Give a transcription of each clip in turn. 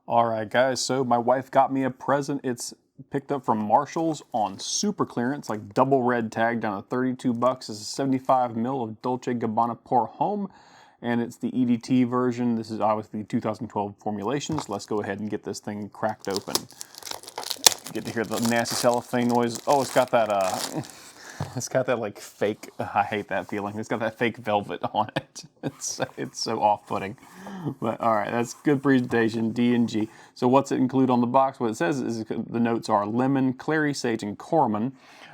All right, guys, so my wife got me a present. It's picked up from Marshall's on super clearance, like double red tag down to 32 bucks. This is 75 mil of Dolce Gabbana Pour Homme, and it's the EDT version. This is obviously 2012 formulations. Let's go ahead and get this thing cracked open. You get to hear the nasty cellophane noise. Oh, it's got that it's got that like fake, I hate that feeling. It's got that fake velvet on it. It's so off-putting. But all right, that's good presentation, D&G. So what's it include on the box? What it says is the notes are lemon, clary, sage, and coumarin,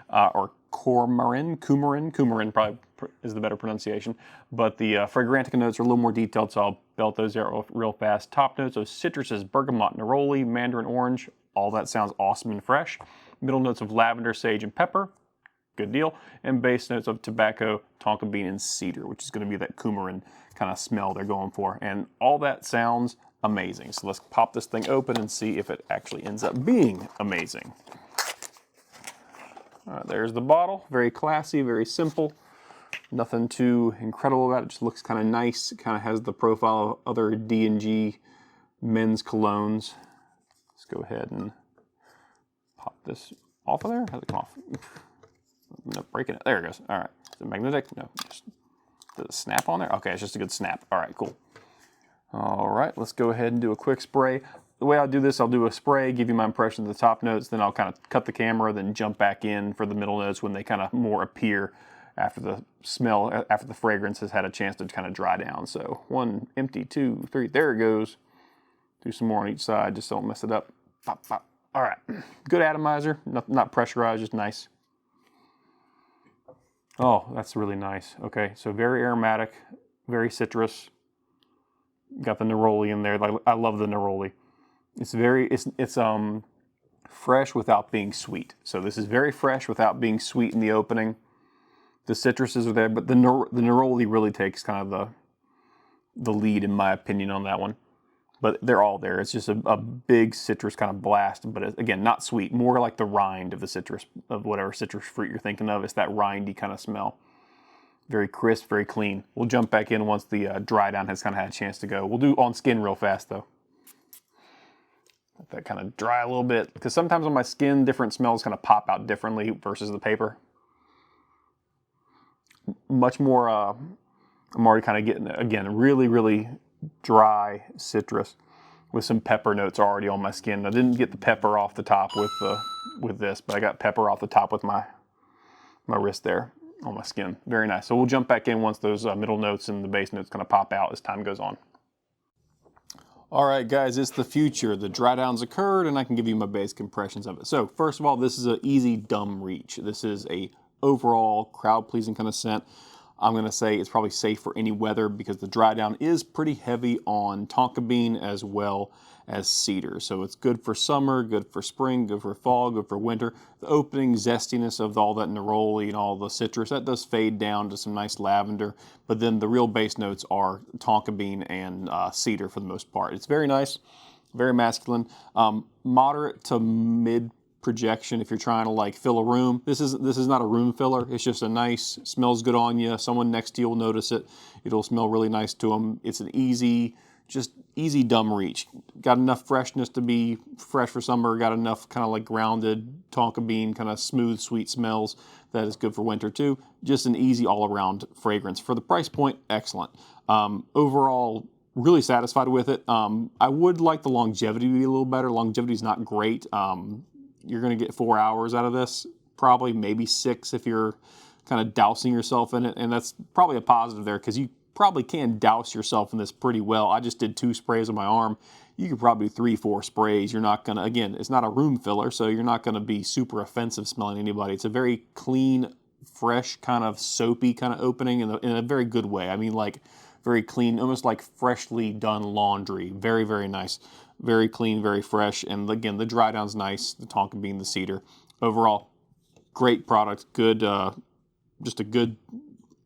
or coumarin probably is the better pronunciation. But the Fragrantica notes are a little more detailed, so I'll belt those out real fast. Top notes of citrus is bergamot, neroli, mandarin orange. All that sounds awesome and fresh. Middle notes of lavender, sage, and pepper. Good deal. And base notes of tobacco, tonka bean, and cedar, which is going to be that coumarin kind of smell they're going for. And all that sounds amazing. So let's pop this thing open and see if it actually ends up being amazing. All right, there's the bottle. Very classy, very simple. Nothing too incredible about it. Just looks kind of nice. It kind of has the profile of other D&G men's colognes. Let's go ahead and pop this off of there. How's it come off? No, breaking it. There it goes. All right. Is it magnetic? No. Just, does it snap on there? Okay, it's just a good snap. All right, cool. All right, let's go ahead and do a quick spray. The way I'll do this, I'll do a spray, give you my impression of the top notes, then I'll kind of cut the camera, then jump back in for the middle notes when they kind of more appear after the smell, after the fragrance has had a chance to kind of dry down. So 1, empty, 2, 3, there it goes. Do some more on each side, just don't mess it up. Pop, pop. All right, good atomizer, not pressurized, just nice. Oh, that's really nice. Okay, so very aromatic, very citrus. Got the neroli in there. I love the neroli. It's fresh without being sweet. So this is very fresh without being sweet in the opening. The citruses are there, but the neroli really takes kind of the lead in my opinion on that one. But they're all there. It's just a big citrus kind of blast, but again, not sweet. More like the rind of the citrus, of whatever citrus fruit you're thinking of. It's that rindy kind of smell. Very crisp, very clean. We'll jump back in once the dry down has kind of had a chance to go. We'll do on skin real fast though. Let that kind of dry a little bit, because sometimes on my skin, different smells kind of pop out differently versus the paper. Much more, I'm already kind of getting, again, really, really dry citrus with some pepper notes already on my skin. I didn't get the pepper off the top with this, but I got pepper off the top with my wrist there on my skin. Very nice. So we'll jump back in once those middle notes and the base notes kind of pop out as time goes on. All right, guys, it's the future. The dry down's occurred, and I can give you my basic impressions of it. So first of all, this is an easy, dumb reach. This is a overall crowd-pleasing kind of scent. I'm going to say it's probably safe for any weather because the dry down is pretty heavy on tonka bean as well as cedar. So it's good for summer, good for spring, good for fall, good for winter. The opening zestiness of all that neroli and all the citrus, that does fade down to some nice lavender. But then the real base notes are tonka bean and cedar for the most part. It's very nice, very masculine, moderate to mid projection if you're trying to like fill a room. This is not a room filler. It's just a nice, smells good on you. Someone next to you will notice it. It'll smell really nice to them. It's an easy, just easy dumb reach. Got enough freshness to be fresh for summer. Got enough kind of like grounded tonka bean, kind of smooth, sweet smells that is good for winter too. Just an easy all-around fragrance. For the price point, excellent. Overall, really satisfied with it. I would like the longevity to be a little better. Longevity is not great. You're going to get 4 hours out of this, probably maybe 6 if you're kind of dousing yourself in it, and that's probably a positive there because you probably can douse yourself in this pretty well. I just did 2 sprays on my arm. You could probably do 3, 4 sprays. You're not going to, again, it's not a room filler, so you're not going to be super offensive smelling to anybody. It's a very clean, fresh, kind of soapy kind of opening in a very good way. I mean, like very clean, almost like freshly done laundry. Very, very nice. Very clean, very fresh, and again, the dry down's nice, the tonka bean, the cedar. Overall, great product, good, just a good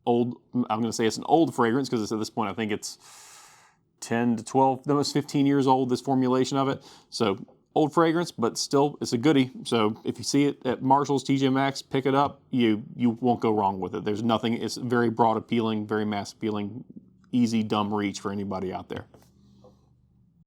old, I'm going to say it's an old fragrance, because at this point I think it's 10 to 12, almost 15 years old, this formulation of it. So, old fragrance, but still, it's a goodie. So, if you see it at Marshall's, TJ Maxx, pick it up, you won't go wrong with it. There's nothing, it's very broad appealing, very mass appealing, easy, dumb reach for anybody out there.